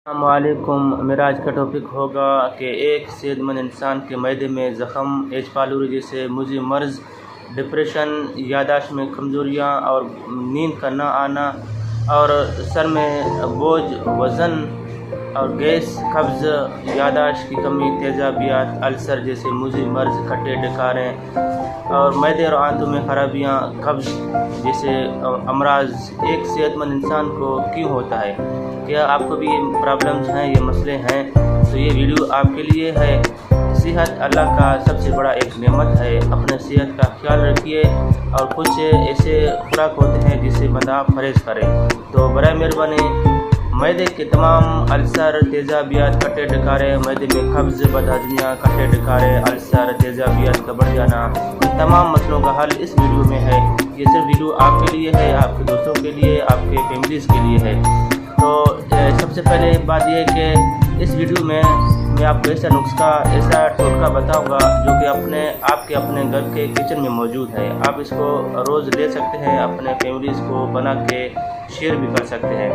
السلام علیکم۔ میرا آج کا ٹاپک ہوگا کہ ایک صحت مند انسان کے معدے میں زخم، ایچ پائلوری جیسے مزمن مرض، ڈپریشن، یادداشت میں کمزوریاں اور نیند کا نہ آنا، اور سر میں بوجھ، وزن اور گیس، قبض، یادداشت کی کمی، تیزابیت، السر جیسے مزمن مرض، کھٹے ڈکاریں اور معدے اور آنتوں میں خرابیاں، قبض جیسے امراض ایک صحت مند انسان کو کیوں ہوتا ہے؟ کیا آپ کو بھی یہ پرابلمز ہیں، یہ مسئلے ہیں؟ تو یہ ویڈیو آپ کے لیے ہے۔ صحت اللہ کا سب سے بڑا ایک نعمت ہے۔ اپنے صحت کا خیال رکھیے، اور کچھ ایسے خوراک ہوتے ہیں جسے بندہ پرہیز کرے۔ تو برائے مہربانی معدے کے تمام السر، تیزابیت، کھٹے ڈکارے، معدے میں قبض، بدہضمیاں، کھٹے ڈکارے، السر، تیزابیت کا بڑھ جانا، ان تمام مسئلوں کا حل اس ویڈیو میں ہے۔ یہ صرف ویڈیو آپ کے لیے ہے، آپ کے دوستوں کے لیے، آپ کے فیملیز کے لیے ہے۔ تو سب سے پہلے بات یہ ہے کہ اس ویڈیو میں آپ کو ایسا نسخہ، ایسا ٹوٹکا بتاؤں گا جو کہ آپ کے اپنے گھر کے کچن میں موجود ہے۔ آپ اس کو روز لے سکتے ہیں، اپنے فیملیز کو بنا کے شیئر بھی کر سکتے ہیں۔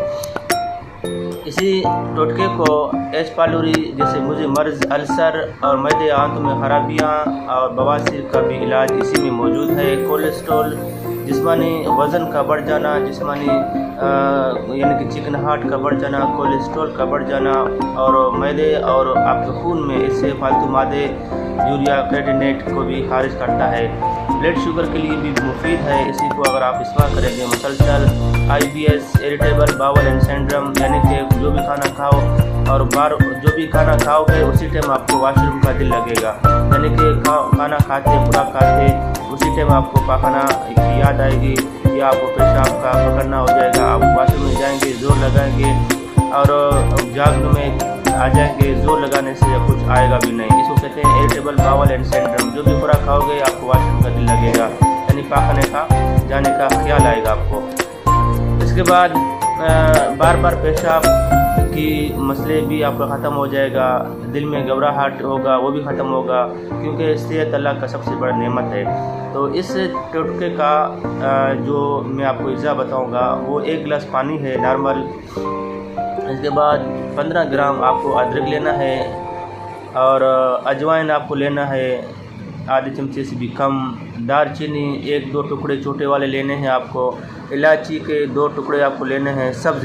اسی ٹوٹکے کو ایچ پائلوری جیسے مزمن مرض، السر اور معدے آنتوں میں خرابیاں اور بواسیر کا بھی علاج اسی میں موجود ہے۔ کولیسٹرول، جسمانی وزن کا بڑھ جانا، جسمانی یعنی کہ چکناہٹ کا بڑھ جانا، کولیسٹرول کا بڑھ جانا، اور معدے اور آپ کے خون میں اس سے فالتو مادے یوریا، کریٹینیٹ کو بھی خارج کرتا ہے۔ بلڈ شوگر کے لیے بھی مفید ہے۔ اسی کو اگر آپ استعمال کریں گے مسلسل، I B S, irritable bowel and syndrome, یعنی کہ جو بھی کھانا کھاؤ اور جو بھی کھانا کھاؤ گے اسی ٹائم آپ کو واش روم کا دل لگے گا، یعنی کہ کھانا کھاتے، خوراک کھاتے اسی ٹائم آپ کو پاخانہ کی یاد آئے گی، یا آپ کو پیشاب کا پکڑنا ہو جائے گا، آپ واش روم میں جائیں گے، زور لگائیں گے اور جاگنے میں آ جائیں گے، زور لگانے سے کچھ آئے گا بھی نہیں۔ اس کو کہتے ہیں اریٹیبل باول اینڈ سنڈروم۔ جو بھی خوراک کھاؤ گے آپ کو واش روم کا دل لگے گا، یعنی پاخانے کا جانے کا خیال آئے گا آپ کو۔ اس کے بعد بار بار پیشاب کی مسئلے بھی آپ کا ختم ہو جائے گا، دل میں گھبراہٹ ہوگا وہ بھی ختم ہوگا، کیونکہ صحت اللہ کا سب سے بڑا نعمت ہے۔ تو اس ٹوٹکے کا جو میں آپ کو اجزا بتاؤں گا وہ 1 گلاس پانی ہے نارمل۔ اس کے بعد 15 گرام آپ کو ادرک لینا ہے، اور اجوائن آپ کو لینا ہے آدھے چمچے سے بھی کم، دار چینی 1-2 ٹکڑے چھوٹے والے لینے ہیں آپ کو، الائچی کے 2 ٹکڑے آپ کو لینے ہیں، سبز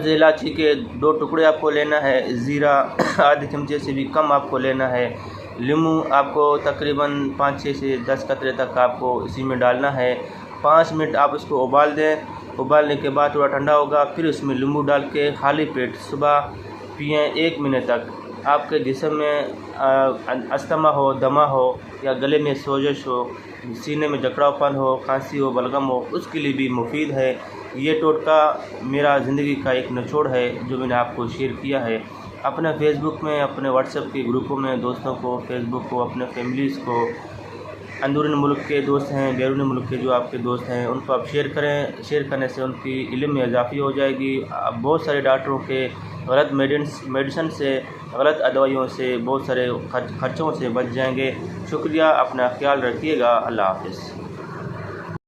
الائچی کے 2 ٹکڑے آپ کو لینا ہے، زیرہ آدھے چمچے سے بھی کم آپ کو لینا ہے، لیموں آپ کو تقریباً 5-6 سے 10 قطرے تک آپ کو اسی میں ڈالنا ہے۔ 5 منٹ آپ اس کو ابال دیں، ابالنے کے بعد تھوڑا ٹھنڈا ہوگا، پھر اس میں لیموں ڈال کے خالی پیٹ صبح پئیں 1 مہینے تک۔ آپ کے جسم میں استھما ہو، دمہ ہو، یا گلے میں سوزش ہو، سینے میں جکڑاؤ پن ہو، کھانسی ہو، بلغم ہو، اس کے لیے بھی مفید ہے۔ یہ ٹوٹکا میرا زندگی کا ایک نچوڑ ہے جو میں نے آپ کو شیئر کیا ہے۔ اپنے فیس بک میں، اپنے واٹس ایپ کے گروپوں میں دوستوں کو، فیس بک کو، اپنے فیملیز کو، اندرون ملک کے دوست ہیں، بیرون ملک کے جو آپ کے دوست ہیں ان کو آپ شیئر کریں۔ شیئر کرنے سے ان کی علم میں اضافی ہو جائے گی۔ بہت سارے ڈاکٹروں کے غلط میڈیسن سے، غلط ادوائیوں سے، بہت سارے خرچوں سے بچ جائیں گے۔ شکریہ، اپنا خیال رکھیے گا۔ اللہ حافظ۔